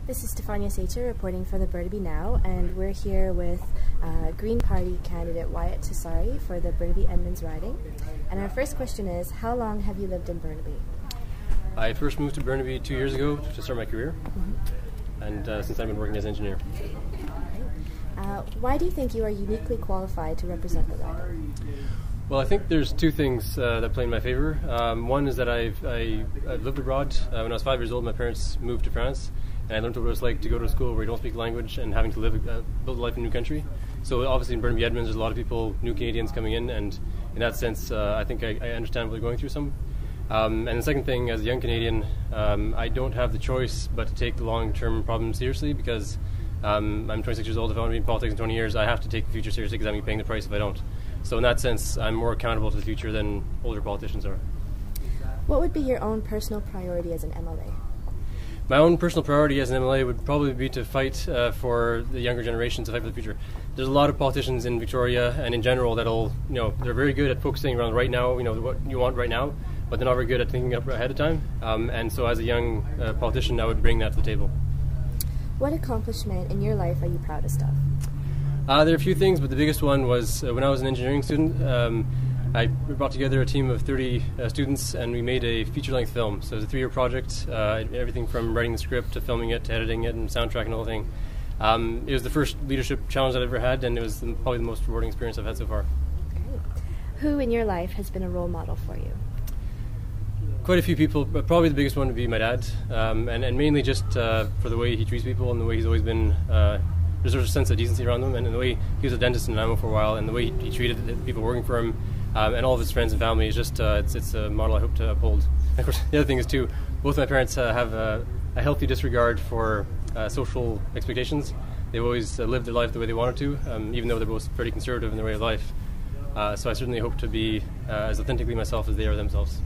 This is Stefania Sater reporting for the Burnaby Now, and we're here with Green Party candidate Wyatt Tessari for the Burnaby-Edmonds riding. And our first question is, how long have you lived in Burnaby? I first moved to Burnaby 2 years ago to start my career, and since then I've been working as an engineer. Why do you think you are uniquely qualified to represent the riding? Well, I think there's two things that play in my favor. One is that I've lived abroad. When I was 5 years old, my parents moved to France, and I learned what it was like to go to a school where you don't speak the language and having to build a life in a new country. So obviously in Burnaby-Edmonds, there's a lot of people, new Canadians coming in, and in that sense, I think I understand what they're going through some. And the second thing, as a young Canadian, I don't have the choice but to take the long-term problem seriously because I'm 26 years old. If I want to be in politics in 20 years, I have to take the future seriously because I'm going to be paying the price if I don't. So in that sense, I'm more accountable to the future than older politicians are. What would be your own personal priority as an MLA? My own personal priority as an MLA would probably be to fight for the younger generations, to fight for the future. There's a lot of politicians in Victoria and in general that'll, they're very good at focusing around right now, what you want right now, but they're not very good at thinking up ahead of time. And so as a young politician, I would bring that to the table. What accomplishment in your life are you proudest of? There are a few things, but the biggest one was when I was an engineering student. I brought together a team of 30 students and we made a feature-length film. So it was a 3-year project, everything from writing the script to filming it to editing it and soundtracking the whole thing. It was the first leadership challenge I've ever had, and it was probably the most rewarding experience I've had so far. Great. Who in your life has been a role model for you? Quite a few people, but probably the biggest one would be my dad, and mainly just for the way he treats people and the way he's always been. There's a sense of decency around him, and the way he was a dentist in Nanaimo for a while, and the way he treated the people working for him, and all of his friends and family is just it's a model I hope to uphold. And of course, the other thing is too, both my parents have a healthy disregard for social expectations. They've always lived their life the way they wanted to, even though they're both pretty conservative in their way of life. So I certainly hope to be as authentically myself as they are themselves.